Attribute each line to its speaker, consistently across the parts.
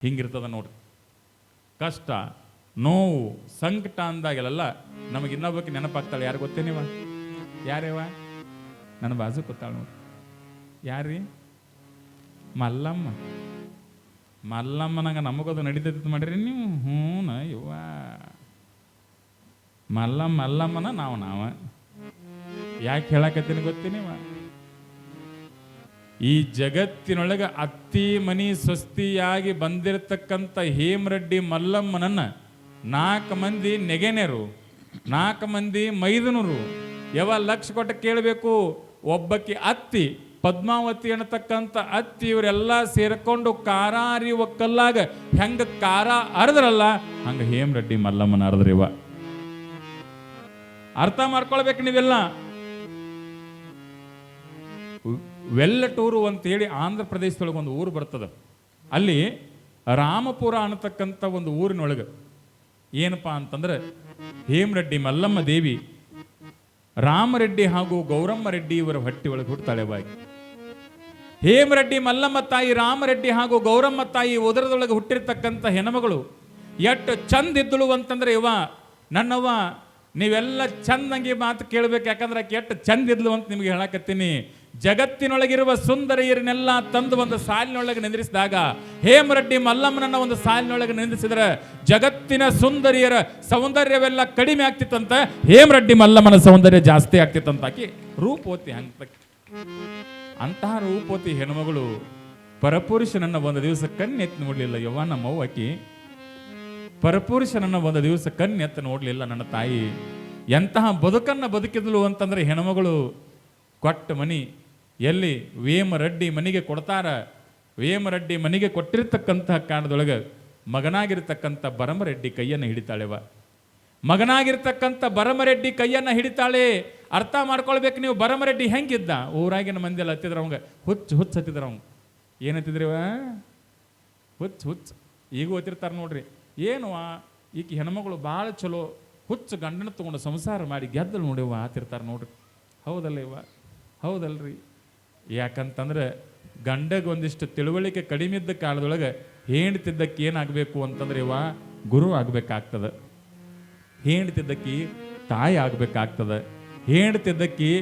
Speaker 1: ಹಿಂಗಿರ್ತದ ನೋಡ್ರಿ. ಕಷ್ಟ, ನೋವು, ಸಂಕಟ ಅಂದಾಗೆಲ್ಲ ನಮಗೆ ಇನ್ನೊಬ್ಬಕ್ಕೆ ನೆನಪಾಗ್ತಾಳೆ. ಯಾರು ಗೊತ್ತೇನಿವ? ಯಾರೇವ? ನನ್ನ ಬಾಜು ಕೂತಾಳ ನೋಡ್ರಿ. ಯಾರೀ? ಮಲ್ಲಮ್ಮ. ಮಲ್ಲಮ್ಮನಾಗ ನಮಗದು ನಡೀತೈತಿ ಮಾಡ್ರಿ ನೀವು. ಹ್ಞೂ ಇವ್ವ ಮಲ್ಲಮ್ಮನ ನಾವು ಯಾಕೆ ಹೇಳಕತ್ತೀನಿ ಗೊತ್ತೇನಿವ? ಈ ಜಗತ್ತಿನೊಳಗೆ ಅತ್ತಿ ಮನಿ ಸ್ವಸ್ತಿಯಾಗಿ ಬಂದಿರತಕ್ಕಂಥ ಹೇಮರೆಡ್ಡಿ ಮಲ್ಲಮ್ಮನನ್ನ 4 ಮಂದಿ ನೆಗೆನೆರು, 4 ಮಂದಿ ಮೈದನರು ಲಕ್ಷ ಕೊಟ್ಟು ಕೇಳಬೇಕು. ಒಬ್ಬಕ್ಕೆ ಅತ್ತಿ ಪದ್ಮಾವತಿ ಅನ್ನತಕ್ಕಂಥ ಅತ್ತಿ ಇವರೆಲ್ಲ ಸೇರ್ಕೊಂಡು ಕಾರ ಅರಿಯುವ ಕಲ್ಲಾಗ ಹೆಂಗ ಕಾರ ಅರ್ದ್ರಲ್ಲ ಹಂಗ ಹೇಮರೆಡ್ಡಿ ಮಲ್ಲಮ್ಮನ ಅರ್ದ್ರಿವ. ಅರ್ಥ ಮಾಡ್ಕೊಳ್ಬೇಕು ನೀವೆಲ್ಲ. ವೆಲ್ಲಟೂರು ಅಂತೇಳಿ ಆಂಧ್ರ ಪ್ರದೇಶದೊಳಗೆ ಒಂದು ಊರು ಬರ್ತದೆ. ಅಲ್ಲಿ ರಾಮಪುರ ಅನ್ನತಕ್ಕಂಥ ಒಂದು ಊರಿನೊಳಗೆ ಏನಪ್ಪ ಅಂತಂದ್ರೆ ಹೇಮರೆಡ್ಡಿ ಮಲ್ಲಮ್ಮ ದೇವಿ ರಾಮರೆಡ್ಡಿ ಹಾಗೂ ಗೌರಮ್ಮ ರೆಡ್ಡಿ ಇವರ ಹೊಟ್ಟಿ ಒಳಗೆ ಹುಟ್ಟುತ್ತಾಳೆ ಬಾಗಿ. ಹೇಮರೆಡ್ಡಿ ಮಲ್ಲಮ್ಮ ತಾಯಿ ರಾಮರೆಡ್ಡಿ ಹಾಗೂ ಗೌರಮ್ಮ ತಾಯಿ ಉದರದೊಳಗೆ ಹುಟ್ಟಿರ್ತಕ್ಕಂಥ ಹೆಣ್ಮಗಳು ಎಷ್ಟು ಚಂದ ಇದ್ದಳು ಅಂತಂದ್ರೆ ನನ್ನವ್ವ ನೀವೆಲ್ಲ ಚಂದಂಗಿ ಮಾತು ಕೇಳಬೇಕು. ಯಾಕಂದ್ರೆ ಎಷ್ಟು ಚಂದ ಇದ್ಲು ಅಂತ ನಿಮಗೆ ಹೇಳಕತ್ತೀನಿ. ಜಗತ್ತಿನೊಳಗಿರುವ ಸುಂದರಿಯರನ್ನೆಲ್ಲ ತಂದು ಒಂದು ಸಾಲಿನೊಳಗೆ ನಿಂದ್ರಿಸಿದಾಗ ಹೇಮರೆಡ್ಡಿ ಮಲ್ಲಮ್ಮನನ್ನ ಒಂದು ಸಾಲಿನೊಳಗೆ ನಿಂದ್ರಿಸಿದ್ರೆ ಜಗತ್ತಿನ ಸುಂದರಿಯರ ಸೌಂದರ್ಯವೆಲ್ಲ ಕಡಿಮೆ ಆಗ್ತಿತ್ತಂತ, ಹೇಮರೆಡ್ಡಿ ಮಲ್ಲಮ್ಮನ ಸೌಂದರ್ಯ ಜಾಸ್ತಿ ಆಗ್ತಿತ್ತಂತ. ಆಕಿ ರೂಪವತಿ ಅಂತಹ ರೂಪವತಿ ಹೆಣ್ಮಗಳು ಪರಪುರುಷನನ್ನ ಒಂದು ದಿವಸ ಕಣ್ಣೆತ್ತಿ ನೋಡ್ಲಿಲ್ಲ. ನಮ್ಮವ್ವ ಆಕಿ ಪರಪುರುಷನನ್ನ ಒಂದು ದಿವಸ ಕಣ್ಣೆತ್ತ ನೋಡ್ಲಿಲ್ಲ. ನನ್ನ ತಾಯಿ ಎಂತಹ ಬದುಕನ್ನ ಬದುಕಿದ್ಲು ಅಂತಂದ್ರೆ ಹೆಣ್ಮಗಳು ಕೊಟ್ಟ ಮನಿ ಎಲ್ಲಿ ವೇಮರೆಡ್ಡಿ ಮನೆಗೆ ಕೊಡ್ತಾರ. ವೇಮರೆಡ್ಡಿ ಮನೆಗೆ ಕೊಟ್ಟಿರ್ತಕ್ಕಂತಹ ಕಾರಣದೊಳಗೆ ಮಗನಾಗಿರ್ತಕ್ಕಂಥ ಬರಮರೆಡ್ಡಿ ಕೈಯನ್ನು ಹಿಡಿತಾಳೆವ. ಮಗನಾಗಿರ್ತಕ್ಕಂಥ ಬರಮರೆಡ್ಡಿ ಕೈಯನ್ನು ಹಿಡಿತಾಳೆ. ಅರ್ಥ ಮಾಡ್ಕೊಳ್ಬೇಕು ನೀವು. ಬರಮರೆಡ್ಡಿ ಹೆಂಗಿದ್ದ? ಊರಾಗಿನ ಮಂದಿ ಎಲ್ಲ ಹತ್ತಿದ್ರ ಅವಂಗ ಹುಚ್ಚ ಹತ್ತಿದ್ರ ಅವಂಗ. ಏನತ್ತಿದ್ರಿವ? ಹುಚ್ಚ. ಈಗ ಓದ್ತಿರ್ತಾರೆ ನೋಡ್ರಿ. ಏನು ಈಕಿ ಹೆಣ್ಮಗಳು ಭಾಳ ಚಲೋ, ಹುಚ್ಚು ಗಂಡನ ತಗೊಂಡು ಸಂಸಾರ ಮಾಡಿ ಗೆದ್ದಲು ನೋಡಿವ ಆತಿರ್ತಾರೆ ನೋಡ್ರಿ. ಹೌದಲ್ಲ ಹೌದಲ್ರಿ? ಯಾಕಂತಂದ್ರೆ ಗಂಡಗೆ ಒಂದಿಷ್ಟು ತಿಳುವಳಿಕೆ ಕಡಿಮೆ ಇದ್ದ ಕಾಲದೊಳಗೆ ಹೆಂಡ್ತಿದ್ದಕ್ಕೆ ಏನಾಗಬೇಕು ಅಂತಂದ್ರೆ ಗುರು ಆಗ್ಬೇಕಾಗ್ತದೆ. ಹೆಂಡ್ತಿದ್ದಕ್ಕಿ ತಾಯಿ ಆಗ್ಬೇಕಾಗ್ತದೆ. ಹೆಂಡ್ತಿದ್ದಕ್ಕಿ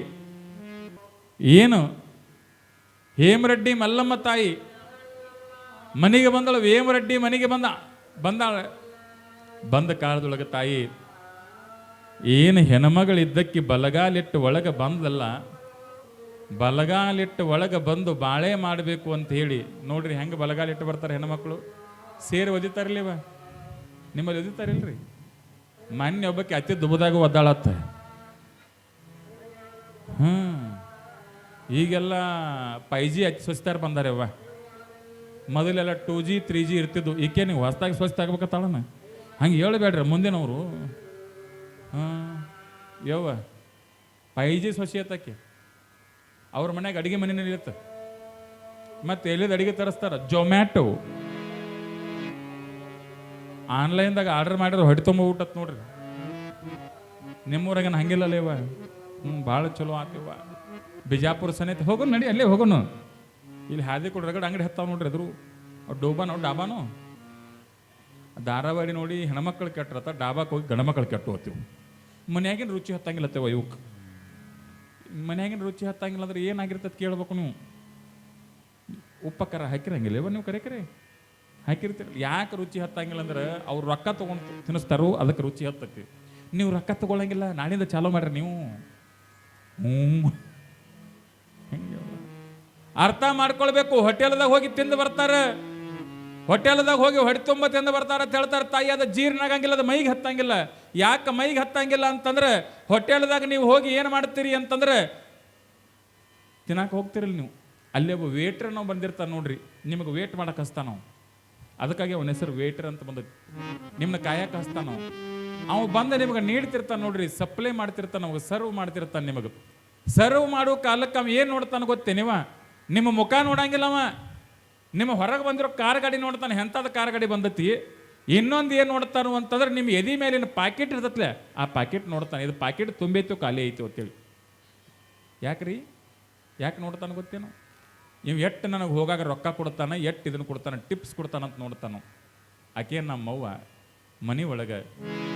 Speaker 1: ಏನು ಹೇಮರೆಡ್ಡಿ ಮಲ್ಲಮ್ಮ ತಾಯಿ ಮನೆಗೆ ಬಂದಳು. ವೇಮರೆಡ್ಡಿ ಮನೆಗೆ ಬಂದ ಕಾಲದೊಳಗೆ ತಾಯಿ ಏನು ಹೆಣ್ಮಗಳಿದ್ದಕ್ಕೆ ಬಲಗಾಲಿಟ್ಟು ಒಳಗೆ ಬಂದಲ್ಲ, ಬಲಗಾಲಿಟ್ಟು ಒಳಗೆ ಬಂದು ಬಾಳೆ ಮಾಡಬೇಕು ಅಂತ ಹೇಳಿ ನೋಡ್ರಿ ಹೆಂಗೆ ಬಲಗಾಲಿಟ್ಟು ಬರ್ತಾರೆ ಹೆಣ್ಮಕ್ಳು. ಸೇರಿ ಒದಿತಾರಿಲ್ಲಿವ? ನಿಮ್ಮಲ್ಲಿ ಒದಿತಾರಿಲ್ರಿ? ಮೊನ್ನೆ ಒಬ್ಬಕ್ಕೆ ಅತಿ ದುಬದಾಗ ಒದ್ದಾಳತ್ತ. ಈಗೆಲ್ಲ 5G ಹಚ್ಚಿ ಸ್ವಚ್ಛತಾರ ಬಂದಾರವ್ವ. ಮೊದಲೆಲ್ಲ 2G 3G ಇರ್ತಿದ್ದು. ಈಕೆ ನೀವು ಹೊಸ್ದಾಗಿ ಸ್ವಚ್ಛ ಆಗ್ಬೇಕತ್ತಾಳನ ಹಂಗೆ ಹೇಳಬೇಡ್ರಿ ಮುಂದಿನವರು. ಯವ್ವ 5G ಸ್ವಚ್ಛತಾಕೆ ಅವ್ರ ಮನ್ಯಾಗ ಅಡಿಗೆ ಮನೆಯಲ್ಲಿ ಇರುತ್ತೆ. ಮತ್ತೆ ಎಲ್ಲಿದ್ದು ಅಡಿಗೆ ತರಿಸ್ತಾರ? ಜೊಮ್ಯಾಟೊ ಆನ್ಲೈನ್ದಾಗ ಆರ್ಡರ್ ಮಾಡಿದ್ರೆ ಹೊಟ್ಟೆ ತುಂಬ ಊಟತ್ ನೋಡ್ರಿ. ನಿಮ್ಮೂರಾಗ ಹಂಗಿಲ್ಲಲ್ಲವ. ಭಾಳ ಚಲೋ ಆತಿವ. ಬಿಜಾಪುರ ಸನೇತ ಹೋಗೋಣ ನಡಿ, ಅಲ್ಲೇ ಹೋಗೋಣ. ಇಲ್ಲಿ ಹಾದಿ ಕೊಡ್ರಿ ರಗಡ ಅಂಗಡಿ ಹತ್ತಾವ ನೋಡ್ರಿ. ಎದುರು ಡಾಬಾನೋ ಧಾರಾವಾಡಿ ನೋಡಿ ಹೆಣ್ಮಕ್ಳು ಕೆಟ್ಟಿರತ್ತ, ಡಾಬಾಕ್ಕೆ ಹೋಗಿ ಗಂಡ್ಮಕ್ಳು ಕೆಟ್ಟು ಹೋಗ್ತೀವಿ. ಮನ್ಯಾಗಿನ ರುಚಿ ಹತ್ತಂಗಿಲ್ಲತ್ತೇವ ಇವಕ್ಕೆ. ಮನ್ಯಾಗಿನ ರುಚಿ ಹತ್ತಂಗಿಲ್ಲ ಅಂದ್ರೆ ಏನಾಗಿರ್ತದೆ ಕೇಳ್ಬೇಕು ನೀವು. ಉಪ್ಪಕ್ಕರ ಹಾಕಿರಂಗಿಲ್ಲವ ನೀವು? ಕರೆ ಹಾಕಿರ್ತೀರ. ಯಾಕೆ ರುಚಿ ಹತ್ತಂಗಿಲ್ಲ ಅಂದ್ರೆ ಅವ್ರು ರೊಕ್ಕ ತೊಗೊಂಡು ತಿನ್ನಿಸ್ತಾರೋ ಅದಕ್ಕೆ ರುಚಿ ಹತ್ತಕ್ಕೆ. ನೀವು ರೊಕ್ಕ ತಗೊಳ್ಳಂಗಿಲ್ಲ, ನಾಳಿಂದ ಚಾಲೂ ಮಾಡ್ರಿ ನೀವು. ಅರ್ಥ ಮಾಡ್ಕೊಳ್ಬೇಕು. ಹೋಟೆಲ್ದಾಗ ಹೋಗಿ ತಿಂದು ಬರ್ತಾರೆ, ಹೋಟೆಲ್ದಾಗ ಹೋಗಿ ಹೊಟ್ಟೆ ತುಂಬ ತಿಂದು ಬರ್ತಾರ ಅಂತ ಹೇಳ್ತಾರೆ. ತಾಯಿ ಅದು ಜೀರ್ಣ ಆಗಂಗಿಲ್ಲ, ಅದು ಮೈಗೆ ಹತ್ತಂಗಿಲ್ಲ. ಯಾಕೆ ಮೈಗೆ ಹತ್ತಂಗಿಲ್ಲ ಅಂತಂದ್ರೆ ಹೋಟೆಲ್ದಾಗ ನೀವು ಹೋಗಿ ಏನು ಮಾಡ್ತೀರಿ ಅಂತಂದ್ರೆ ತಿನ್ನಕ್ಕೆ ಹೋಗ್ತಿರಲ್ಲ ನೀವು. ಅಲ್ಲಿ ಒಬ್ಬ ವೇಟ್ರ್ ನಾವು ಬಂದಿರ್ತಾನೆ ನೋಡ್ರಿ, ನಿಮಗೆ ವೇಟ್ ಮಾಡಕ್ಕೆ ಹಸ್ತಾನ ನಾವು. ಅದಕ್ಕಾಗಿ ಅವನ ಹೆಸರು ವೇಟ್ರ್ ಅಂತ ಬಂದೈತಿ. ನಿಮ್ಮನ್ನ ಕಾಯಕ್ಕೆ ಹಸ್ತಾನ ನಾವು. ಅವ ಬಂದ ನಿಮಗೆ ನೀಡ್ತಿರ್ತಾನೆ ನೋಡ್ರಿ, ಸಪ್ಲೈ ಮಾಡ್ತಿರ್ತಾನೆ, ಅವಾಗ ಸರ್ವ್ ಮಾಡ್ತಿರ್ತಾನೆ. ನಿಮಗೆ ಸರ್ವ್ ಮಾಡೋ ಕಾಲಕ್ಕೆ ಅವ ಏನು ನೋಡ್ತಾನೆ ಗೊತ್ತೇ ನೀವ? ನಿಮ್ಮ ಮುಖ ನೋಡಂಗಿಲ್ಲವ. ನಿಮ್ಮ ಹೊರಗೆ ಬಂದಿರೋ ಕಾರ್ ಗಾಡಿ ನೋಡ್ತಾನೆ, ಎಂಥದ್ದು ಕಾರ್ ಗಾಡಿ ಬಂದತಿ. ಇನ್ನೊಂದು ಏನು ನೋಡ್ತಾನು ಅಂತಂದ್ರೆ ನಿಮ್ಮ ಎದಿ ಮೇಲಿನ ಪ್ಯಾಕೆಟ್ ಇರ್ತತ್ಲೆ, ಆ ಪ್ಯಾಕೆಟ್ ನೋಡ್ತಾನೆ. ಇದು ಪ್ಯಾಕೆಟ್ ತುಂಬೈತು ಖಾಲಿ ಐತಿ ಅಂತೇಳಿ. ಯಾಕ್ರಿ? ಯಾಕೆ ನೋಡ್ತಾನೆ ಗೊತ್ತೇನು? ಇವ್ ಎಟ್ಟು ನನಗೆ ಹೋಗಾಗ ರೊಕ್ಕ ಕೊಡ್ತಾನೆ, ಎಟ್ಟು ಇದನ್ನು ಕೊಡ್ತಾನೆ, ಟಿಪ್ಸ್ ಕೊಡ್ತಾನಂತ ನೋಡ್ತಾನು. ಆಕೆ ನಮ್ಮವ್ವ ಮನೆ ಒಳಗೆ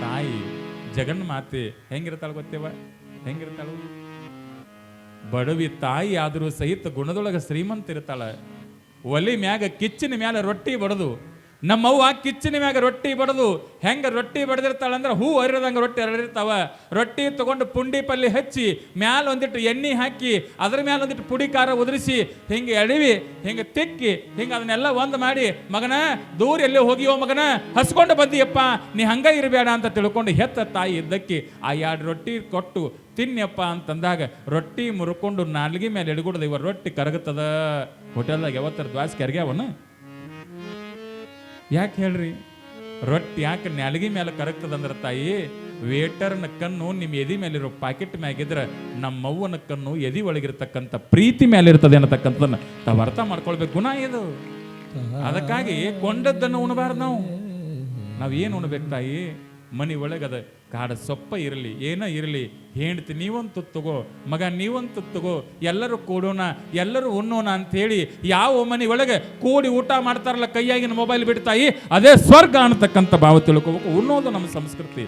Speaker 1: ತಾಯಿ ಜಗನ್ಮಾತೆ ಹೆಂಗಿರ್ತಾಳ ಗೊತ್ತೇವ? ಹೆಂಗಿರ್ತಾಳ? ಬಡವಿ ತಾಯಿ ಆದರೂ ಸಹಿತ ಗುಣದೊಳಗೆ ಶ್ರೀಮಂತ ಇರ್ತಾಳ. ಒಲಿ ಮ್ಯಾಗ ಕಿಚ್ಚಿನ ಮ್ಯಾಲ ರೊಟ್ಟಿ ಬಡದು, ನಮ್ಮವ್ವ ಕಿಚ್ಚಿನ ಮ್ಯಾಗ ರೊಟ್ಟಿ ಬಡದು ಹೆಂಗ ರೊಟ್ಟಿ ಬಡದಿರ್ತಾಳಂದ್ರೆ ಹೂ ಹರಿದಂಗೆ ರೊಟ್ಟಿ ಹರಡಿರ್ತಾವ. ರೊಟ್ಟಿ ತಗೊಂಡು ಪುಂಡಿ ಪಲ್ಲಿ ಹಚ್ಚಿ ಮ್ಯಾಲ ಒಂದಿಟ್ಟು ಎಣ್ಣೆ ಹಾಕಿ ಅದ್ರ ಮ್ಯಾಲ ಒಂದಿಟ್ಟು ಪುಡಿ ಖಾರ ಉದುರಿಸಿ ಹಿಂಗೆ ಎಳಿವಿ, ಹಿಂಗೆ ತಿಕ್ಕಿ ಹಿಂಗೆ ಅದನ್ನೆಲ್ಲ ಒಂದು ಮಾಡಿ, ಮಗನ ದೂರ ಎಲ್ಲೇ ಹೋಗಿಯೋ ಮಗನ, ಹಸ್ಕೊಂಡು ಬಂದಿಯಪ್ಪ, ನೀ ಹಂಗ ಇರಬೇಡ ಅಂತ ತಿಳ್ಕೊಂಡು ಹೆತ್ತ ತಾಯಿ ಇದ್ದಕ್ಕೆ ಆ 2 ರೊಟ್ಟಿ ಕೊಟ್ಟು ತಿನ್ನಪ್ಪ ಅಂತಂದಾಗ ರೊಟ್ಟಿ ಮುರ್ಕೊಂಡು ನಾಲ್ಗಿ ಮೇಲೆ ಎಡಗುಡ್ದು ಇವ ರೊಟ್ಟಿ ಕರಗುತ್ತದ. ಹೋಟೆಲ್ದಾಗ ಯಾವತ್ತರ ದ್ವಾಸ್ ಕರ್ಗ್ಯಾವನ? ಯಾಕೆ ಹೇಳ್ರಿ? ರೊಟ್ಟಿ ಯಾಕೆ ನಾಲ್ಗಿ ಮೇಲೆ ಕರಗ್ತದಂದ್ರೆ ತಾಯಿ, ವೇಟರ್ನ ಕಣ್ಣು ನಿಮ್ಮ ಎದಿ ಮೇಲಿರೋ ಪ್ಯಾಕೆಟ್ ಮ್ಯಾಗಿದ್ರೆ ನಮ್ಮವ್ವನ ಕಣ್ಣು ಎದಿ ಒಳಗಿರ್ತಕ್ಕಂಥ ಪ್ರೀತಿ ಮೇಲೆ ಇರ್ತದೆ ಅನ್ನತಕ್ಕಂಥದ್ದನ್ನ ತಾವು ಅರ್ಥ ಮಾಡ್ಕೊಳ್ಬೇಕು. ಗುಣ ಇದು. ಅದಕ್ಕಾಗಿ ಕೊಂಡದ್ದನ್ನು ಉಣಬಾರ್ದು. ನಾವು ಏನು ಉಣ್ಬೇಕು ತಾಯಿ? ಮನೆ ಒಳಗದ ಕಾಡ ಸೊಪ್ಪ ಇರಲಿ, ಏನ ಇರಲಿ, ಹೆಂಡ್ತಿ ನೀವಂತೂ ತಗೋ, ಮಗ ನೀವಂತೂ ತಗೋ, ಎಲ್ಲರೂ ಕೂಡೋಣ, ಎಲ್ಲರೂ ಉಣ್ಣೋಣ ಅಂಥೇಳಿ ಯಾವ ಮನೆ ಒಳಗೆ ಕೂಡಿ ಊಟ ಮಾಡ್ತಾರಲ್ಲ, ಕೈಯಾಗಿನ ಮೊಬೈಲ್ ಬಿಡ್ತಾಯಿ, ಅದೇ ಸ್ವರ್ಗ ಅನ್ನತಕ್ಕಂಥ ಭಾವ ತಿಳ್ಕೋಬೇಕು. ಉಣ್ಣೋದು ನಮ್ಮ ಸಂಸ್ಕೃತಿ,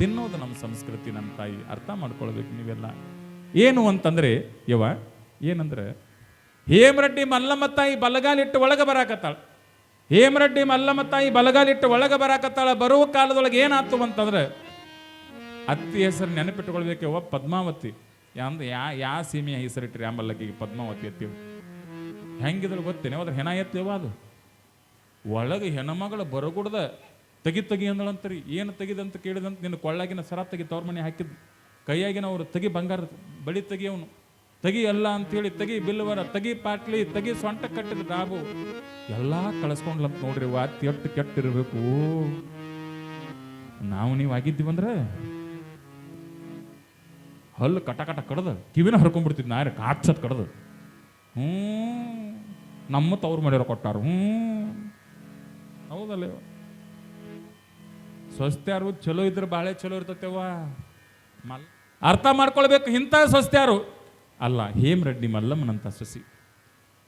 Speaker 1: ತಿನ್ನೋದು ನಮ್ಮ ಸಂಸ್ಕೃತಿ. ನಮ್ಮ ತಾಯಿ ಅರ್ಥ ಮಾಡ್ಕೊಳ್ಬೇಕು ನೀವೆಲ್ಲ. ಏನು ಅಂತಂದ್ರೆ ಯವ ಏನಂದ್ರೆ, ಹೇಮರೆಡ್ಡಿ ಮಲ್ಲಮ್ಮ ತಾಯಿ ಬಲಗಾಲಿಟ್ಟು ಒಳಗೆ ಬರಾಕತ್ತಾಳ. ಹೇಮರೆಡ್ಡಿ ಮಲ್ಲಮ್ಮ ತಾಯಿ ಬಲಗಾಲಿಟ್ಟು ಒಳಗೆ ಬರಾಕತ್ತಾಳ. ಬರುವ ಕಾಲದೊಳಗೆ ಏನಾಯ್ತು ಅಂತಂದ್ರೆ, ಅತ್ತಿ ಹೆಸರು ನೆನಪಿಟ್ಟುಕೊಳ್ಬೇಕು. ಯವ್ವ ಪದ್ಮಾವತಿ. ಯಾ ಸೀಮೆಯ ಹೆಸರಿಟ್ರಿ ಆಂಬಲ್ಲಕ್ಕಿಗೆ ಪದ್ಮಾವತಿ ಎತ್ತೀವಿ. ಹೆಂಗಿದ್ರು ಗೊತ್ತೇನೆ? ಅದ್ರ ಹೆಣ ಎತ್ತೇವ ಅದು ಒಳಗೆ ಹೆಣ್ಮಗಳ ಬರಗುಡ್ದ ತೆಗಿ ಅಂದಳಂತರಿ. ಏನು ತೆಗಿದಂತ ಕೇಳಿದಂತ, ನಿನ್ನ ಕೊಳ್ಳಾಗಿನ ಸರ ತೆಗಿ ತವ್ರ ಮನೆ ಹಾಕಿದ್ದು, ಕೈಯಾಗಿನ ಅವ್ರು ತೆಗಿ ಬಂಗಾರ ಬಳಿ ತೆಗಿ, ಅವನು ತೆಗಿ ಎಲ್ಲ ಅಂತೇಳಿ ತೆಗಿ ಬಿಲ್ವರ, ತೆಗಿ ಪಾಟ್ಲಿ, ತೆಗಿ ಸೊಂಟ ಕಟ್ಟಿದ ಡಾಬು ಎಲ್ಲ ಕಳಿಸ್ಕೊಂಡ್ಲಂತ ನೋಡ್ರಿ. ವಾತಿ ಎಷ್ಟು ಕೆಟ್ಟಿರ್ಬೇಕು. ನಾವು ನೀವು ಆಗಿದ್ದೀವಂದ್ರೆ ಹಲ್ಲು ಕಟ ಕಡ್ದು ಕಿವಿನ ಹರ್ಕೊಂಡ್ಬಿಡ್ತಿದ್ ನಾರ ಕಾಡ್ಸತ್ ಕಡ್ದು. ನಮ್ಮ ತವ್ರು ಮಾಡ್ಯಾರ ಕೊಟ್ಟಾರು. ಹೌದಲ್ಲ? ಸ್ವಸ್ತ್ಯಾರು ಚಲೋ ಇದ್ರೆ ಬಾಳೆ ಚಲೋ ಇರ್ತತೆವ. ಅರ್ಥ ಮಾಡ್ಕೊಳ್ಬೇಕು. ಇಂಥ ಸ್ವಸ್ತ್ಯಾರು ಅಲ್ಲ ಹೇಮರೆಡ್ಡಿ ಮಲ್ಲಮ್ಮನಂತ ಸೊಸಿ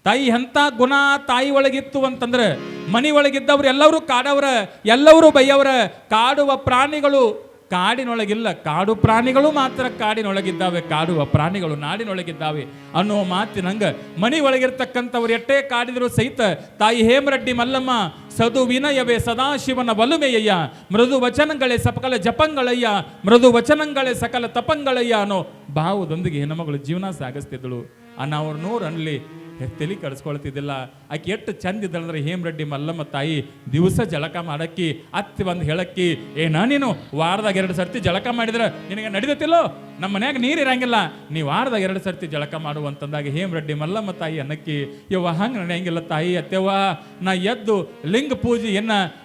Speaker 1: ತಾಯಿ. ಎಂಥ ಗುಣ ತಾಯಿ ಒಳಗಿತ್ತು ಅಂತಂದ್ರೆ, ಮನಿ ಒಳಗಿದ್ದವ್ರು ಎಲ್ಲರೂ ಕಾಡವ್ರ, ಎಲ್ಲರೂ ಬೈಯವ್ರ. ಕಾಡುವ ಪ್ರಾಣಿಗಳು ಕಾಡಿನೊಳಗಿಲ್ಲ, ಕಾಡು ಪ್ರಾಣಿಗಳು ಮಾತ್ರ ಕಾಡಿನೊಳಗಿದ್ದಾವೆ, ಕಾಡುವ ಪ್ರಾಣಿಗಳು ನಾಡಿನೊಳಗಿದ್ದಾವೆ ಅನ್ನೋ ಮಾತಿನಂಗ ಮನಿ ಒಳಗಿರ್ತಕ್ಕಂಥವ್ರು ಎಟ್ಟೇ ಕಾಡಿದ್ರು ಸಹಿತ ತಾಯಿ ಹೇಮರೆಡ್ಡಿ ಮಲ್ಲಮ್ಮ ಸದು ವಿನಯವೇ ಸದಾಶಿವನ ಒಲುಮೆಯಯ್ಯ, ಮೃದು ವಚನಗಳೇ ಸಕಲ ಜಪಂಗಳಯ್ಯ, ಮೃದು ವಚನಗಳೇ ಸಕಲ ತಪಂಗಳಯ್ಯ ಅನ್ನೋ ಭಾವದೊಂದಿಗೆ ಹೆಣ್ಣುಮಗಳು ಜೀವನ ಸಾಗಿಸ್ತಿದ್ದಳು. ಅವ್ರ ನೂರು ಅನ್ಲಿ ತಲೆ ಕಡಿಸ್ಕೊಳ್ತಿದ್ದಿಲ್ಲ. ಆಕೆ ಎಷ್ಟು ಚಂದ ಇದ್ದಳಂದ್ರೆ ಹೇಮರೆಡ್ಡಿ ಮಲ್ಲಮ್ಮ ತಾಯಿ ದಿವಸ ಜಳಕ ಮಾಡಕ್ಕಿ, ಅತ್ತಿ ಬಂದು ಹೇಳಕ್ಕಿ, ನೀನು ವಾರದಾಗ 2 ಸರ್ತಿ ಜಳಕ ಮಾಡಿದ್ರೆ ನಿನಗೆ ನಡಿದತಿಲ್ಲೋ, ನಮ್ಮ ಮನ್ಯಾಗ ನೀರು ಇರಂಗಿಲ್ಲ, ನೀ ವಾರದಾಗ 2 ಸರ್ತಿ ಜಳಕ ಮಾಡು ಅಂತಂದಾಗ ಹೇಮರೆಡ್ಡಿ ಮಲ್ಲಮ್ಮ ತಾಯಿ ಅನ್ನಕ್ಕಿ, ಯವ್ವ ಹಂಗೆ ನಡೆಯಂಗಿಲ್ಲ ತಾಯಿ, ಅತ್ತೆವ್ವ ನಾ ಎದ್ದು ಲಿಂಗ ಪೂಜೆ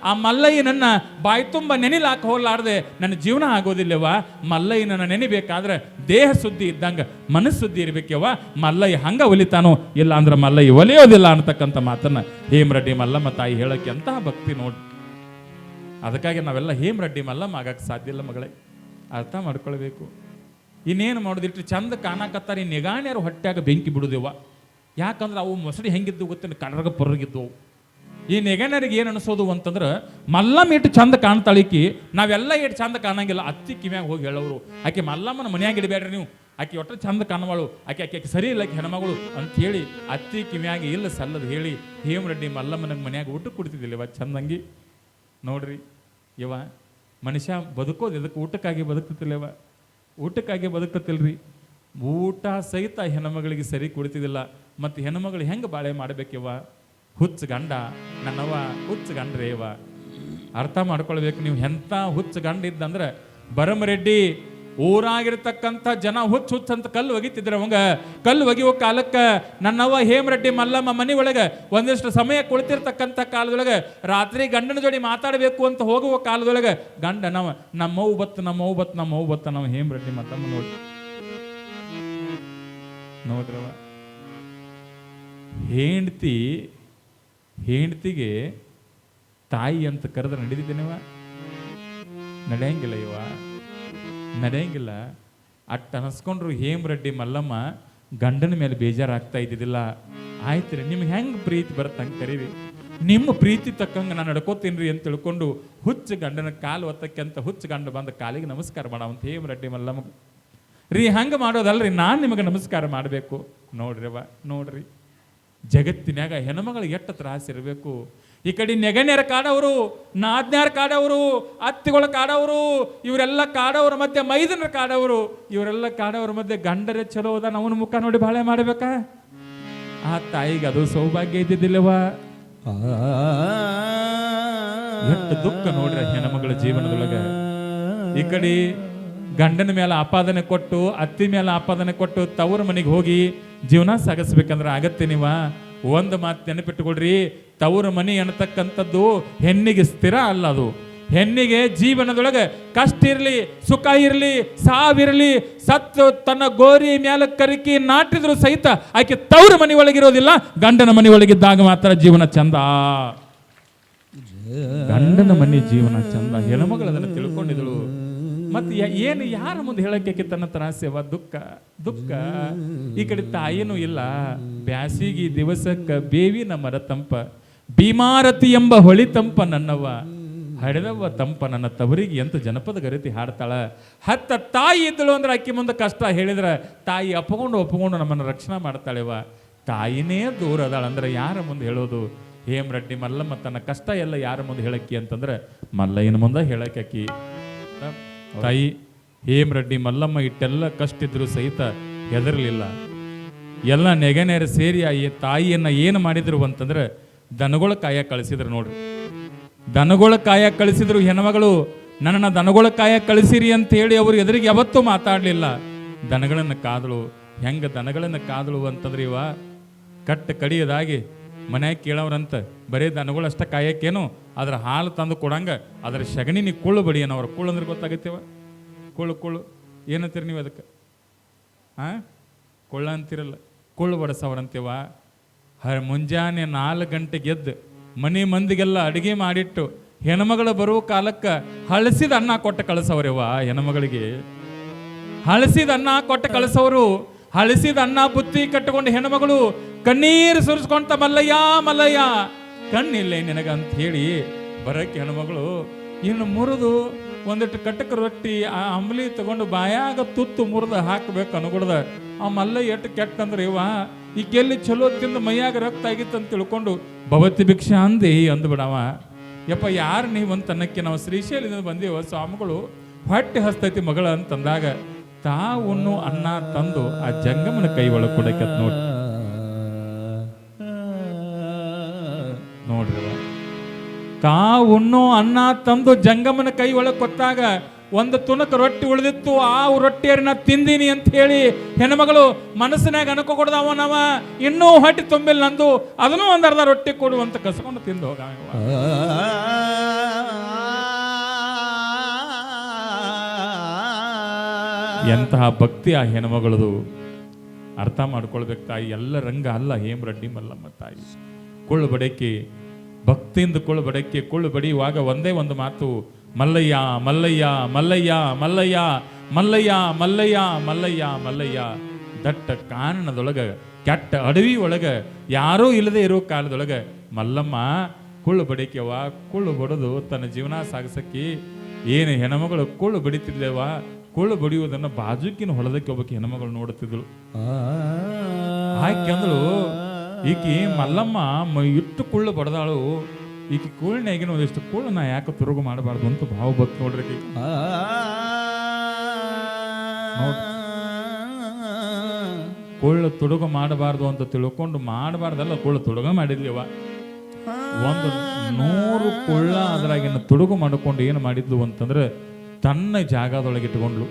Speaker 1: ಆ ಮಲ್ಲಯ್ಯನನ್ನ ಬಾಯಿ ತುಂಬ ನೆನಿಲಾಕ ಹೋಗ್ಲಾರ್ದೆ ನನ್ನ ಜೀವನ ಆಗೋದಿಲ್ಲವ್ವ. ಮಲ್ಲಯ್ಯನನ್ನ ನೆನಿಬೇಕಾದ್ರೆ ದೇಹ ಸುದ್ದಿ ಇದ್ದಂಗ ಮನಸ್ಸು ಸುದ್ದಿ ಇರ್ಬೇಕವ್ವ. ಮಲ್ಲಯ್ಯ ಹಂಗ ಒಲಿತಾನೋ, ಇಲ್ಲ ಅಂದ್ರೆ ಮಲ್ಲಯ್ಯ ಒಲಿಯೋದಿಲ್ಲ ಅನ್ನತಕ್ಕಂಥ ಮಾತನ್ನ ಹೇಮರೆಡ್ಡಿ ಮಲ್ಲಮ್ಮ ತಾಯಿ ಹೇಳಕ್ಕೆ ಅಂತಹ ಭಕ್ತಿ ನೋಡಿ. ಅದಕ್ಕಾಗಿ ನಾವೆಲ್ಲ ಹೇಮರೆಡ್ಡಿ ಮಲ್ಲಮ್ಮ ಆಗಕ್ಕೆ ಸಾಧ್ಯ ಇಲ್ಲ ಮಗಳೇ, ಅರ್ಥ ಮಾಡ್ಕೊಳ್ಬೇಕು. ಇನ್ನೇನು ಮಾಡೋದಿಟ್ಟು ಚಂದ ಕಾಣಕತ್ತಾರೆ, ಈ ನೆಗಾಣ್ಯರು ಹೊಟ್ಟ್ಯಾಗ ಬೆಂಕಿ ಬಿಡುದೇವ. ಯಾಕಂದ್ರೆ ಅವು ಮೊಸಡಿ ಹೆಂಗಿದ್ದು ಗೊತ್ತೇನೆ, ಕಡರಗ ಪೊರಗಿದ್ದವು. ಈ ನೆಗಣ್ಯರಿಗೆ ಏನು ಅನಿಸೋದು ಅಂತಂದ್ರೆ, ಮಲ್ಲಮ್ಮ ಇಟ್ಟು ಚಂದ ಕಾಣ್ತಾಳಿಕಿ, ನಾವೆಲ್ಲ ಇಟ್ಟು ಚಂದ ಕಾಣಂಗಿಲ್ಲ. ಅತ್ತಿ ಕಿವ್ಯಾಗ ಹೋಗಿ ಹೇಳೋರು, ಆಕೆ ಮಲ್ಲಮ್ಮನ ಮನ್ಯಾಗ ಇಡಬೇಡ್ರಿ ನೀವು, ಆಕೆ ಒಟ್ಟು ಚಂದ ಕಾಣವಾಳು, ಆಕೆ ಸರಿ ಇಲ್ಲ, ಆಕೆ ಹೆಣ್ಮಗಳು ಅಂಥೇಳಿ ಅತ್ತಿ ಕಿವ್ಯಾಗ ಇಲ್ಲ ಸಲ್ಲದ ಹೇಳಿ ಹೇಮರೆಡ್ಡಿ ಮಲ್ಲಮ್ಮನ ಮನ್ಯಾಗ ಊಟ ಕೊಡ್ತಿದ್ದಿಲ್ಲ ಇವ ಚಂದಂಗಿ. ನೋಡ್ರಿ ಇವ ಮನುಷ್ಯ ಬದುಕೋದು ಇದಕ್ಕೆ ಊಟಕ್ಕಾಗಿ ಬದುಕ್ತಿಲ್ಲವ, ಊಟಕ್ಕಾಗಿ ಬದುಕತ್ತಿಲ್ರಿ. ಊಟ ಸಹಿತ ಹೆಣ್ಮಗಳಿಗೆ ಸರಿ ಕೊಡ್ತಿದ್ದಿಲ್ಲ. ಮತ್ತು ಹೆಣ್ಮಗಳು ಹೆಂಗೆ ಬಾಳೆ ಮಾಡ್ಬೇಕಿವ? ಹುಚ್ಚ ಗಂಡ ನನ್ನವ, ಹುಚ್ಚ ಗಂಡ್ರೆ ಇವ. ಅರ್ಥ ಮಾಡ್ಕೊಳ್ಬೇಕು ನೀವು. ಎಂಥ ಹುಚ್ಚ ಗಂಡ ಇದ್ದಂದ್ರೆ, ಬರಮರೆಡ್ಡಿ ಊರಾಗಿರ್ತಕ್ಕಂಥ ಜನ ಹುಚ್ಚ ಅಂತ ಕಲ್ಲು ಒಗಿತಿದ್ರು. ಅವಂಗ ಕಲ್ಲು ಒಗಿಯೋ ಕಾಲಕ್ಕೆ ನನ್ನವ್ವ ಹೇಮರೆಡ್ಡಿ ಮಲ್ಲಮ್ಮ ಮನೆ ಒಳಗೆ ಒಂದಿಷ್ಟು ಸಮಯ ಕುಳಿತಿರ್ತಕ್ಕಂಥ ಕಾಲದೊಳಗೆ ರಾತ್ರಿ ಗಂಡನ ಜೋಡಿ ಮಾತಾಡಬೇಕು ಅಂತ ಹೋಗುವ ಕಾಲದೊಳಗೆ ಗಂಡ ನಮ್ಮವು ಬತ್ತ ನಾವು ಹೇಮರೆಡ್ಡಿ ಮಲ್ಲಮ್ಮ ನೋಡ್ರವ. ಹೆಂಡ್ತಿಗೆ ತಾಯಿ ಅಂತ ಕರೆದ್ರೆ ನಡೀತಿದ್ದೇನೆವ? ನಡೆಯಂಗಿಲ್ಲ ಇವ, ನಡೆಯಂಗಿಲ್ಲ. ಅಟ್ ಅನಿಸ್ಕೊಂಡ್ರು ಹೇಮರೆಡ್ಡಿ ಮಲ್ಲಮ್ಮ ಗಂಡನ ಮೇಲೆ ಬೇಜಾರಾಗ್ತಾ ಇದ್ದಿದ್ದಿಲ್ಲ. ಆಯ್ತು ರೀ, ನಿಮ್ಗೆ ಹೆಂಗೆ ಪ್ರೀತಿ ಬರ್ತಂಗೆ ಕರೀರಿ, ನಿಮ್ಮ ಪ್ರೀತಿ ತಕ್ಕಂಗೆ ನಾನು ನಡ್ಕೋತೀನಿ ಅಂತ ತಿಳ್ಕೊಂಡು ಹುಚ್ಚ ಗಂಡನ ಕಾಲು ಒತ್ತಕ್ಕೆ ಅಂತ ಹುಚ್ಚ ಗಂಡ ಬಂದ ಕಾಲಿಗೆ ನಮಸ್ಕಾರ ಮಾಡವಂತ ಹೇಮರೆಡ್ಡಿ ಮಲ್ಲಮ್ಮ ರೀ. ಹಂಗೆ ಮಾಡೋದಲ್ರಿ, ನಾನು ನಿಮಗೆ ನಮಸ್ಕಾರ ಮಾಡಬೇಕು. ನೋಡ್ರಿವ ನೋಡ್ರಿ, ಜಗತ್ತಿನಾಗ ಹೆಣ್ಮಗಳಿಗೆ ಎಷ್ಟು ತ್ರಾಸ ಇರಬೇಕು. ಈ ಕಡೆ ನೆಗಣ್ಯರ ಕಾಡವರು, ನಾದ್ನ್ಯಾರ ಕಾಡವರು, ಅತ್ತಿಗಳ ಕಾಡವರು, ಇವರೆಲ್ಲ ಕಾಡವ್ರ ಮಧ್ಯೆ ಮೈದನರ ಕಾಡವರು, ಇವರೆಲ್ಲ ಕಾಡವ್ರ ಮಧ್ಯೆ ಗಂಡರೇ ಚಲೋ ಅದ, ಅವನ ಮುಖ ನೋಡಿ ಬಾಳೆ ಮಾಡ್ಬೇಕಾ? ಆ ತಾಯಿಗೆ ಅದು ಸೌಭಾಗ್ಯ ಇದ್ದಿದ್ದಿಲ್ಲವ. ಎಷ್ಟು ದುಃಖ ನೋಡ್ರಿ ಹೆಣ್ಮಗಳ ಜೀವನದೊಳಗೆ. ಈ ಕಡೆ ಗಂಡನ ಮೇಲೆ ಆಪಾದನೆ ಕೊಟ್ಟು, ಅತ್ತಿ ಮೇಲೆ ಆಪಾದನೆ ಕೊಟ್ಟು ತವ್ರ ಮನೆಗೆ ಹೋಗಿ ಜೀವನ ಸಾಗಿಸ್ಬೇಕಂದ್ರೆ ಆಗತ್ತೆ ನೀವ? ಒಂದು ಮಾತು ನೆನಪಿಟ್ಟುಕೊಳ್ರಿ, ತವ್ರ ಮನೆ ಅನ್ನತಕ್ಕಂಥದ್ದು ಹೆಣ್ಣಿಗೆ ಸ್ಥಿರ ಅಲ್ಲ. ಅದು ಹೆಣ್ಣಿಗೆ ಜೀವನದೊಳಗೆ ಕಷ್ಟ ಇರಲಿ, ಸುಖ ಇರಲಿ, ಸಾವಿರಲಿ, ಸತ್ತು ತನ್ನ ಗೋರಿ ಮ್ಯಾಲ ಕರಿಕಿ ನಾಟಿದ್ರು ಸಹಿತ ಆಕೆ ತವ್ರ ಮನೆ ಒಳಗಿರೋದಿಲ್ಲ. ಗಂಡನ ಮನೆ ಒಳಗಿದ್ದಾಗ ಮಾತ್ರ ಜೀವನ ಚಂದ. ಗಂಡನ ಮನೆ ಜೀವನ ಚಂದ. ಹೆಣ್ಮಗಳು ಅದನ್ನು ತಿಳ್ಕೊಂಡಿದಳು. ಮತ್ತೆ ಏನು ಯಾರ ಮುಂದೆ ಹೇಳಕ್ಕೆ ತನ್ನ ತ್ರಾಸ್ಯವ? ದುಃಖ ದುಃಖ. ಈ ಕಡೆ ತಾಯಿನೂ ಇಲ್ಲ. ಬ್ಯಾಸಿಗಿ ದಿವಸಕ್ಕ ಬೇವಿನ ಮರ ತಂಪ, ಭೀಮಾರತಿ ಎಂಬ ಹೊಳಿ ತಂಪ ನನ್ನವ್ವ, ಹಡೆದವ್ವ ತಂಪ ನನ್ನ ತವರಿಗೆ ಎಂತ ಜನಪದ ಗರಿತಿ ಹಾಡ್ತಾಳ. ಹತ್ತ ತಾಯಿ ಇದ್ದಳು ಅಂದ್ರೆ ಅಕ್ಕಿ ಮುಂದೆ ಕಷ್ಟ ಹೇಳಿದ್ರೆ ತಾಯಿ ಒಪ್ಕೊಂಡು ನಮ್ಮನ್ನು ರಕ್ಷಣೆ ಮಾಡ್ತಾಳೆವ. ತಾಯಿನೇ ದೂರ ಅದಾಳ ಅಂದ್ರೆ ಯಾರ ಮುಂದೆ ಹೇಳೋದು? ಹೇಮರೆಡ್ಡಿ ಮಲ್ಲಮ್ಮ ತನ್ನ ಕಷ್ಟ ಎಲ್ಲ ಯಾರ ಮುಂದೆ ಹೇಳಕ್ಕಿ ಅಂತಂದ್ರೆ ಮಲ್ಲಯ್ಯನ ಮುಂದೆ ಹೇಳಕ್ಕಿ. ತಾಯಿ ಹೇಮರೆಡ್ಡಿ ಮಲ್ಲಮ್ಮ ಇಟ್ಟೆಲ್ಲ ಕಷ್ಟ ಇದ್ರು ಸಹಿತ ಹೆದರ್ಲಿಲ್ಲ. ಎಲ್ಲ ನೆಗೆನೇರ ಸೇರಿ ಈ ತಾಯಿಯನ್ನ ಏನು ಮಾಡಿದ್ರು ಅಂತಂದ್ರೆ ದನಗಳ ಕಾಯ ಕಳಿಸಿದ್ರು. ನೋಡ್ರಿ, ದನಗಳ ಕಾಯ ಕಳಿಸಿದ್ರು ಹೆಣ್ಮಗಳು. ನನ್ನ ದನಗಳ ಕಾಯ ಕಳಿಸಿರಿ ಅಂತ ಹೇಳಿ ಅವರು ಎದುರಿಗೆ ಯಾವತ್ತೂ ಮಾತಾಡಲಿಲ್ಲ. ದನಗಳನ್ನು ಕಾದಳು. ಹೆಂಗ ದನಗಳನ್ನು ಕಾದಳು ಅಂತಂದ್ರೆ ಇವ ಕಟ್ಟ ಕಡಿಯದಾಗಿ ಮನ್ಯಾಗ ಕೇಳವ್ರಂತ ಬರೀ ದನಗಳಷ್ಟ ಕಾಯಕ್ಕೇನು, ಅದ್ರ ಹಾಲು ತಂದು ಕೊಡಂಗ ಅದ್ರ ಸಗಣಿನಿ ಕುಳ್ಳು ಬಡಿ ಏನವ್ರ. ಕುಳ್ಳು ಅಂದ್ರೆ ಗೊತ್ತಾಗತ್ತೇವ? ಕುಳ್ಳು ಏನಂತೀರಿ ನೀವು ಅದಕ್ಕೆ? ಕುಳ್ಳ ಅಂತಿರಲ್ಲ, ಕುಳ್ಳು ಬಡಸವ್ರಂತೀವ. ಮುಂಜಾನೆ 4 ಗಂಟೆಗೆ ಎದ್ದು ಮನೆ ಮಂದಿಗೆಲ್ಲ ಅಡುಗೆ ಮಾಡಿಟ್ಟು ಹೆಣ್ಮಗಳು ಬರುವ ಕಾಲಕ್ಕೆ ಹಳಸಿದ ಅನ್ನ ಕೊಟ್ಟು ಕಳಿಸವ್ರವ. ಹೆಣ್ಮಗಳಿಗೆ ಹಳಸಿದ ಅನ್ನ ಕೊಟ್ಟು ಕಳಿಸೋರು. ಹಳಸಿದ ಅನ್ನ ಬುತ್ತಿ ಕಟ್ಟಿಕೊಂಡು ಹೆಣ್ಮಗಳು ಕಣ್ಣೀರು ಸುರಿಸ್ಕೊಂತ ಮಲ್ಲಯ್ಯ ಮಲ್ಲಯ್ಯ ಕಣ್ಣಿಲ್ಲ ನಿನಗ ಅಂತ ಹೇಳಿ ಬರಕ್ಕೆ ಹೆಣ್ಮಗಳು ಇನ್ನು ಮುರಿದು ಒಂದಿಟ್ಟು ಕಟ್ಟಕ ರೊಟ್ಟಿ ಆ ಅಂಬಲಿ ತಗೊಂಡು ಬಾಯಾಗ ತುತ್ತು ಮುರಿದು ಹಾಕಬೇಕು ಅನ್ಕೊಡ್ದ. ಆ ಮಲ್ಲಯ್ಯ ಎಷ್ಟು ಕೆಟ್ಟ ಅಂದ್ರೆ ಇವ ಈಗೆಲ್ಲಿ ಚಲೋ ತಿಂದು ಮೈಯಾಗ ರಕ್ತ ಆಗಿತ್ತು ಅಂತ ತಿಳ್ಕೊಂಡು ಭವತಿ ಭಿಕ್ಷಾ ಅಂದಿ ಅಂದ್ಬಿಡವ. ಯಪ್ಪ ಯಾರು ನೀವಂತ ಅನ್ನಕ್ಕೆ ನಾವು ಶ್ರೀಶೈಲದಿಂದ ಬಂದೀವ, ಸ್ವಾಮಿಗಳು ಹೊಟ್ಟೆ ಹಸ್ತೈತಿ ಮಗಳ ಅಂತಂದಾಗ ತಾವುನ್ನು ಅನ್ನ ತಂದು ಆ ಜಂಗಮನ ಕೈ ಒಳಗೆ ಕೊಡಕ್ಕೆ ನೋಡ್ರಿ ತಾವುಣ್ಣು ಅನ್ನ ತಂದು ಜಂಗಮನ ಕೈ ಒಳಗೆ ಕೊಟ್ಟಾಗ ಒಂದು ತುಣಕ ರೊಟ್ಟಿ ಉಳಿದಿತ್ತು. ಆ ರೊಟ್ಟಿಯನ್ನ ತಿಂದೀನಿ ಅಂತ ಹೇಳಿ ಹೆಣ್ಮಗಳು ಮನಸ್ಸಿನಾಗ ಅನ್ಕೊಡ್ದವ. ನಾವ ಇನ್ನೂ ಹೊಟ್ಟೆ ತುಂಬಿಲ್ಲ ನಂದು, ಅದನ್ನೂ ಒಂದು ಅರ್ಧ ರೊಟ್ಟಿ ಕೊಡು ಅಂತ ಕಸ್ಕೊಂಡು ತಿಂದು ಹೋಗ. ಎಂತಹ ಭಕ್ತಿ ಆ ಹೆಣ್ಮಗಳದು ಅರ್ಥ ಮಾಡ್ಕೊಳ್ಬೇಕು ತಾಯಿ. ಎಲ್ಲ ರಂಗ ಅಲ್ಲ ಹೇಮರೆಡ್ಡಿ ಮಲ್ಲಮ್ಮ ತಾಯಿ. ಕುಳ್ಳು ಬಡಕೆ ಭಕ್ತಿಯಿಂದ ಕುಳ್ಳು ಬಡಕೆ ಕುಳ್ಳು ಬಡಿಯುವಾಗ ಒಂದೇ ಒಂದು ಮಾತು, ಮಲ್ಲಯ್ಯ ಮಲ್ಲಯ್ಯ ಮಲ್ಲಯ್ಯ ಮಲ್ಲಯ್ಯ ಮಲ್ಲಯ್ಯ ಮಲ್ಲಯ್ಯ ಮಲ್ಲಯ್ಯ ಮಲ್ಲಯ್ಯ. ದಟ್ಟ ಕಾನನದೊಳಗ ಕೆಟ್ಟ ಅಡವಿ ಒಳಗ ಯಾರೂ ಇಲ್ಲದೆ ಇರೋ ಕಾಲದೊಳಗ ಮಲ್ಲಮ್ಮ ಕುಳ್ಳು ಬಡಿಕೆವ. ಕುಳ್ಳು ಬಡದು ತನ್ನ ಜೀವನ ಸಾಗಿಸಕ್ಕೆ ಏನು ಹೆಣ್ಮಗಳು ಕುಳ್ಳು ಬಡಿತಿದ್ಲೇವ. ಕುಳ್ಳು ಬಡಿಯುವುದನ್ನು ಬಾಜುಕಿನ ಹೊಲದಕ್ಕೆ ಒಬ್ಬಕ್ಕೆ ಹೆಣ್ಮಗಳು ನೋಡುತ್ತಿದ್ಳು. ಆಕೆ ಅಂದಳು, ಈಕಿ ಮಲ್ಲಮ್ಮ ಇಟ್ಟು ಕುಳ್ಳು ಬಡದಾಳು, ಈಕಿ ಕುಳ್ಳಿನಾಗಿನ ಒಂದಿಷ್ಟು ಕುಳ್ಳು ನಾ ಯಾಕೆ ತುರುಗು ಮಾಡಬಾರ್ದು ಅಂತ ಭಾವ ಭಕ್ತಿ ನೋಡ್ರಿ. ಕುಳ್ಳು ತುಡುಗು ಮಾಡಬಾರ್ದು ಅಂತ ತಿಳ್ಕೊಂಡು ಮಾಡಬಾರ್ದಲ್ಲ, ಕುಳ್ಳು ತುಡುಗ ಮಾಡಿದ್ಲಿವ. ಒಂದು 100 ಕುಳ್ಳ ಅದ್ರಾಗಿನ ತುಡುಗು ಮಾಡಿಕೊಂಡು ಏನು ಮಾಡಿದ್ಲು ಅಂತಂದ್ರೆ ತನ್ನ ಜಾಗದೊಳಗೆ ಇಟ್ಕೊಂಡ್ಲು.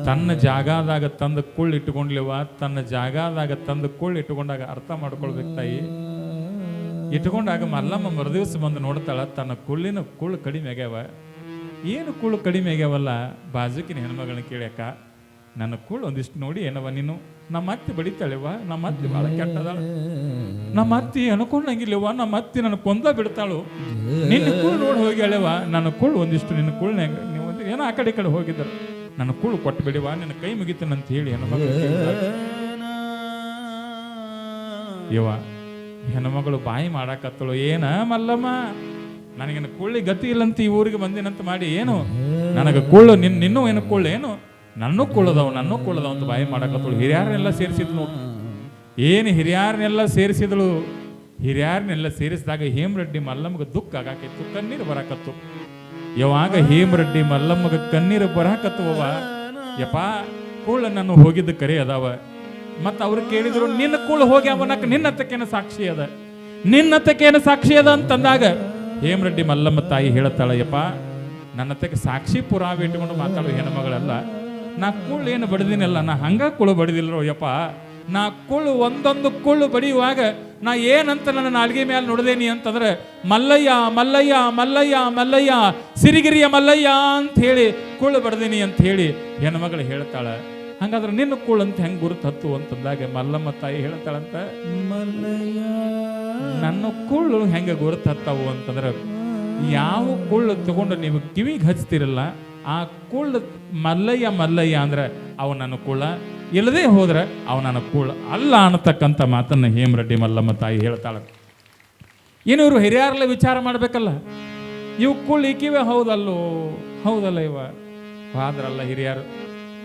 Speaker 1: ತನ್ನ ಜಾಗದಾಗ ತಂದು ಕುಳ್ಳು ಇಟ್ಟುಕೊಂಡ್ಲಿವ. ತನ್ನ ಜಾಗದಾಗ ತಂದು ಕುಳ್ಳು ಇಟ್ಟುಕೊಂಡಾಗ ಅರ್ಥ ಮಾಡ್ಕೊಳ್ಬೇಕು ತಾಯಿ. ಇಟ್ಕೊಂಡಾಗ ಮಲ್ಲಮ್ಮ ಮರುದಿವಸ ಬಂದು ನೋಡ್ತಾಳ, ತನ್ನ ಕುಳ್ಳು ಕಡಿಮೆ ಆಗ್ಯಾವ. ಏನು ಕುಳ್ಳು ಕಡಿಮೆ ಆಗ್ಯಾವಲ್ಲ? ಬಾಜುಕಿನ ಹೆಣ್ಮಗಳನ್ನ ಕೇಳ್ಯಾಕ, ನನ್ನ ಕುಳ್ಳು ಒಂದಿಷ್ಟು ನೋಡಿ ಏನವ ನೀನು. ನಮ್ಮ ಅತ್ತಿ ಬಡಿತಾಳೆವ, ನಮ್ಮ ಅತ್ತಿ ಭಾಳ ಕೆಟ್ಟದಾಳ, ನಮ್ಮ ಅತ್ತಿ ಅನ್ಕೊಂಡಂಗಿಲ್ಲವ, ನಮ್ಮ ಅತ್ತಿ ನನ್ನ ಕೊಂದ ಬಿಡ್ತಾಳು. ನಿನ್ನ ಕುಳ್ಳು ನೋಡಿ ಹೋಗಿ ಅಳೆವ, ನನ್ನ ಕುಳ್ಳು ಒಂದಿಷ್ಟು ನಿನ್ನ ಕುಳ್ಳ ನೀವು ಏನೋ ಆ ಕಡೆ ಹೋಗಿದ್ದಾರೆ, ನನ್ನ ಕುಳ್ಳು ಕೊಟ್ಟು ಬಿಡಿವ, ನಿನ್ನ ಕೈ ಮುಗಿತೇನಂತ ಹೇಳಿ ಹೆಣ್ಮಗಳು ಇವ ಹೆಣ್ಮಗಳು ಬಾಯಿ ಮಾಡಾಕತ್ತಳು, ಏನ ಮಲ್ಲಮ್ಮ ನನಗೇನು ಕುಳ್ಳಿ ಗತಿ ಇಲ್ಲಂತ ಈ ಊರಿಗೆ ಬಂದಿನಂತ ಮಾಡಿ ಏನು ನನಗೆ ಕುಳ್ಳು ನಿನ್ನೂ ಏನು ಕುಳ್ಳು ಏನು ನನ್ನೂ ಕುಳ್ಳದವು ಅಂತ ಬಾಯಿ ಮಾಡಾಕತ್ತಳು. ಹಿರಿಯಾರನ್ನೆಲ್ಲ ಸೇರಿಸಿದ್ಲು ನೋಡು, ಏನು ಹಿರಿಯಾರನ್ನೆಲ್ಲ ಸೇರಿಸಿದಳು. ಹಿರಿಯಾರನ್ನೆಲ್ಲ ಸೇರಿಸಿದಾಗ ಹೇಮರೆಡ್ಡಿ ಮಲ್ಲಮ್ಮಗೆ ದುಃಖ ಆಗಾಕಿತ್ತು, ಕಣ್ಣೀರು ಬರಾಕತ್ತು. ಯಾವಾಗ ಹೇಮರೆಡ್ಡಿ ಮಲ್ಲಮ್ಮಗೆ ಕಣ್ಣೀರು ಬರಾಕತ್ತುವ, ಯಪ್ಪ ಕುಳ್ಳ ನಾನು ಹೋಗಿದ್ದು ಕರೆ ಅದಾವ. ಮತ್ತು ಅವ್ರು ಕೇಳಿದ್ರು ನಿನ್ನ ಕುಳ್ಳು ಹೋಗಿ ಅವನಕ್ಕೆ ನಿನ್ನತ್ತಕ್ಕೇನು ಸಾಕ್ಷಿ ಅದ, ನಿನ್ನತ್ತಕ್ಕೇನು ಸಾಕ್ಷಿ ಅದ ಅಂತಂದಾಗ ಹೇಮರೆಡ್ಡಿ ಮಲ್ಲಮ್ಮ ತಾಯಿ ಹೇಳತ್ತಾಳ, ಯಪ್ಪ ನನ್ನತ್ತಕ್ಕೆ ಸಾಕ್ಷಿ ಪುರಾವೆ ಇಟ್ಕೊಂಡು ಮಾತಾಡೋ ಹೆಣ್ಮಗಳೆಲ್ಲ, ನಾ ಕುಳ್ಳು ಏನು ಬಡಿದಿನಲ್ಲ, ನಾ ಹಂಗ ಕುಳ್ಳು ಬಡಿದಿಲ್ಲರೋ ಯಪ್ಪ. ನಾ ಕುಳ್ಳು ಒಂದೊಂದು ಕುಳ್ಳು ಬಡಿಯುವಾಗ ನಾ ಏನಂತ ನನ್ನ ನಾಲ್ಗೆ ಮೇಲೆ ನೋಡ್ದೇನಿ ಅಂತಂದ್ರೆ ಮಲ್ಲಯ್ಯ ಮಲ್ಲಯ್ಯ ಮಲ್ಲಯ್ಯ ಮಲ್ಲಯ್ಯ ಸಿರಿಗಿರಿಯ ಮಲ್ಲಯ್ಯ ಅಂತ ಹೇಳಿ ಕುಳ್ಳು ಬಡ್ದೀನಿ ಅಂತ ಹೇಳಿ ಹೆಣ್ಮಗಳು ಹೇಳ್ತಾಳ. ಹಂಗಾದ್ರೆ ನಿನ್ನ ಕುಳ್ಳು ಅಂತ ಹೆಂಗೆ ಗುರುತು ಹತ್ತು ಅಂತಂದಾಗ ಮಲ್ಲಮ್ಮ ತಾಯಿ ಹೇಳ್ತಾಳಂತ, ಮಲ್ಲಯ್ಯ ನನ್ನ ಕುಳ್ಳು ಹೆಂಗೆ ಗುರುತು ಹತ್ತವು ಅಂತಂದ್ರೆ ಯಾವ ಕುಳ್ಳು ತಗೊಂಡು ನೀವು ಕಿವಿಗೆ ಹಚ್ತಿರಲ್ಲ ಆ ಕುಳ್ಳು ಮಲ್ಲಯ್ಯ ಮಲ್ಲಯ್ಯ ಅಂದ್ರೆ ಅವ ನನ್ನ ಕುಳ್ಳ, ಇಲ್ಲದೆ ಹೋದ್ರೆ ಅವ ನನ್ನ ಕುಳ್ಳ ಅಲ್ಲ ಅನ್ನತಕ್ಕಂಥ ಮಾತನ್ನ ಹೇಮರೆಡ್ಡಿ ಮಲ್ಲಮ್ಮ ತಾಯಿ ಹೇಳ್ತಾಳೆ. ಇನ್ನು ಇವರು ಹಿರಿಯರೆಲ್ಲ ವಿಚಾರ ಮಾಡ್ಬೇಕಲ್ಲ, ಇವು ಕುಳ್ಳು ಈಕಿವೆ ಹೌದಲ್ಲ ಇವ ಆದ್ರಲ್ಲ ಹಿರಿಯರು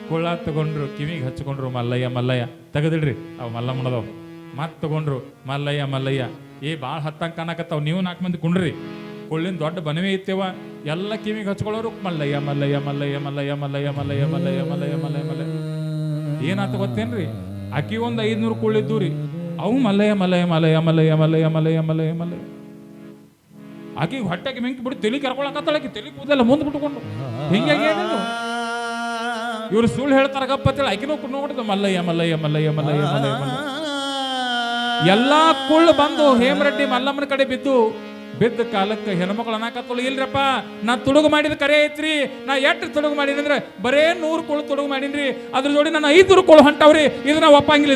Speaker 1: ಕುಳ್ಳ ತಗೊಂಡ್ರು ಕಿವಿಗೆ ಹಚ್ಕೊಂಡ್ರು ಮಲ್ಲಯ್ಯ ಮಲ್ಲಯ್ಯ ತೆಗೆದಿಡ್ರಿ ಅವ್ ಮಲ್ಲಮ್ಮನದವ್ ಮತ್ತೆ ತಗೊಂಡ್ರು ಮಲ್ಲಯ್ಯ ಮಲ್ಲಯ್ಯ ಭಾಳ ಹತ್ತಂಗೆ ಕಾಣಕತ್ತಾವ, ನೀವು 4 ಮಂದಿ ಕುಂಡ್ರಿ, ಕುಳ್ಳಿನ ದೊಡ್ಡ ಬನವೇ ಇತ್ತೇವ, ಎಲ್ಲ ಕಿವಿಗೆ ಹಚ್ಕೊಳ್ಳೋರು ಮಲ್ಲಯ್ಯ ಮಲ್ಲಯ್ಯ ಮಲ್ಲಯ್ಯ ಮಲ್ಲಯ್ಯ ಮಲ್ಲಯ್ಯ ಮಲ್ಲಯ್ಯ ಮಲ್ಲಯ್ಯ ಮಲ್ಲಯ್ಯ ಮಲ್ಲಯ್ಯ ಮಲ್ಲಯ್ಯ. ಏನಾತ ಗೊತ್ತೇನ್ರಿ, ಅಕ್ಕಿ ಒಂದು 500 ಕುಳ್ಳಿದ್ದು ರೀ, ಅವು ಮಲ್ಲಯ್ಯ ಮಲ್ಲಯ್ಯ ಮಲ್ಲಯ್ಯ ಮಲ್ಲಯ್ಯ ಮಲ್ಲಯ್ಯ ಮಲ್ಲಯ್ಯ ಮಲ್ಲಯ್ಯ ಮಲ್ಲಯ್ಯ. ಆಕಿಗೆ ಹೊಟ್ಟೆಗೆ ಮಿಂಕಿ ಬಿಟ್ಟು ತಲೆ ಕರ್ಕೊಳಕತ್ತಾಳಕಿ, ತಲೆ ಕೂದಲೆಲ್ಲ ಮುಂದೆ ಬಿಟ್ಕೊಂಡು ಹಿಂಗಾಗಿ ಏನಿಲ್ಲ. ಇವ್ರು ಸುಳ್ಳು ಹೇಳ್ತಾರ ಗಪ್ಪತ್ತೇಳಿ ಆಕಿನೂ ನೋಡಿದ್ರು ಮಲ್ಲಯ್ಯ ಮಲ್ಲಯ್ಯ ಮಲ್ಲಯ್ಯ ಮಲ್ಲಯ್ಯ ಮಲ್ಲಯ್ಯ ಮಲ್ಲಯ್ಯ. ಎಲ್ಲಾ ಕುಳ್ಳು ಬಂದು ಹೇಮರೆಡ್ಡಿ ಮಲ್ಲಮ್ಮನ ಕಡೆ ಬಿದ್ದ ಕಾಲಕ್ಕೆ ಹೆಣ್ಮಕ್ಳು ಅನ್ನಕತ್ತಳು, ಇಲ್ರಪ್ಪ ನಾ ತುಡುಗು ಮಾಡಿದ ಕರೆ ಐತ್ರಿ, ನಾ ಎಷ್ಟು ತುಡುಗು ಮಾಡೀನಿ ಅಂದ್ರೆ ಬರೇ 100 ಕುಳ್ಳು ತುಡುಗು ಮಾಡೀನ್ರಿ, ಅದ್ರ ಜೋಡಿ ನಾನು 500 ಕುಳ್ಳು ಹೊಂಟವ್ರಿ, ಇದನ್ನ ಒಪ್ಪಂಗಿಲ್ಲ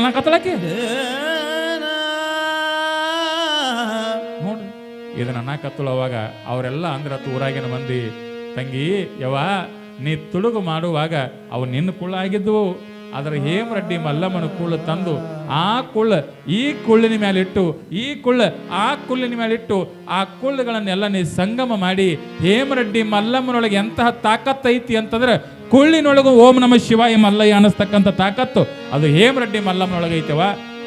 Speaker 1: ಅನ್ನಕತ್ತಳಕ್ಕೆ. ನೋಡ್ರಿ ಇದನ್ನ ಅನ್ನಕತ್ತಳು. ಅವಾಗ ಅವರೆಲ್ಲ ಅಂದ್ರ ಊರಾಗಿನ ಮಂದಿ, ತಂಗಿ ಯವ್ವ ನೀ ತುಡುಗು ಮಾಡುವಾಗ ಅವು ನಿನ್ನ ಕುಳ್ಳು ಆಗಿದ್ವು, ಅದರ ಹೇಮರೆಡ್ಡಿ ಮಲ್ಲಮ್ಮನ ಕುಳ್ಳು ತಂದು ಆ ಕುಳ್ಳು ಈ ಕುಳ್ಳಿನ ಮೇಲಿಟ್ಟು ಈ ಕುಳ್ಳು ಆ ಕುಳ್ಳಿನ ಮೇಲಿಟ್ಟು ಆ ಕುಳ್ಳುಗಳನ್ನೆಲ್ಲ ನೀ ಸಂಗಮ ಮಾಡಿ ಹೇಮರೆಡ್ಡಿ ಮಲ್ಲಮ್ಮನೊಳಗೆ ಎಂತಹ ತಾಕತ್ತೈತಿ ಅಂತಂದ್ರೆ ಕುಳ್ಳಿನೊಳಗೂ ಓಂ ನಮ ಶಿವಾಯ ಮಲ್ಲಯ್ಯ ಅನ್ನಿಸ್ತಕ್ಕಂಥ ತಾಕತ್ತು ಅದು ಹೇಮರೆಡ್ಡಿ ಮಲ್ಲಮ್ಮನೊಳಗೆ ಐತವ.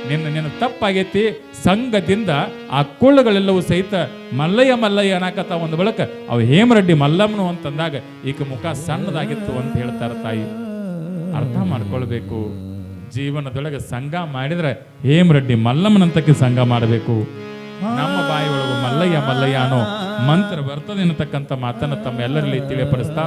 Speaker 1: ನಿನ್ನ ತಪ್ಪಾಗೈತಿ, ಸಂಘದಿಂದ ಆ ಕುಳ್ಳುಗಳೆಲ್ಲವೂ ಸಹಿತ ಮಲ್ಲಯ್ಯ ಮಲ್ಲಯ್ಯ ಅನ್ನಕತ್ತ ಒಂದು ಬಳಕ ಅವು ಹೇಮರೆಡ್ಡಿ ಮಲ್ಲಮ್ಮನು ಅಂತಂದಾಗ ಈಗ ಮುಖ ಸಣ್ಣದಾಗಿತ್ತು ಅಂತ ಹೇಳ್ತಾರೆ ತಾಯಿ. ಅರ್ಥ ಮಾಡ್ಕೊಳ್ಬೇಕು, ಜೀವನದೊಳಗೆ ಸಂಘ ಮಾಡಿದ್ರೆ ಹೇಮರೆಡ್ಡಿ ಮಲ್ಲಮ್ಮನಂತಕ್ಕೆ ಸಂಘ ಮಾಡಬೇಕು. ನಮ್ಮ ಬಾಯಿ ಒಳಗೂ ಮಲ್ಲಯ್ಯ ಮಲ್ಲಯ್ಯ ಅನ್ನೋ ಮಂತ್ರ ಬರ್ತದೆ ಅನ್ನತಕ್ಕಂಥ ಮಾತನ್ನು ತಮ್ಮ ಎಲ್ಲರಲ್ಲಿ ತಿಳಿಯಪಡಿಸ್ತಾ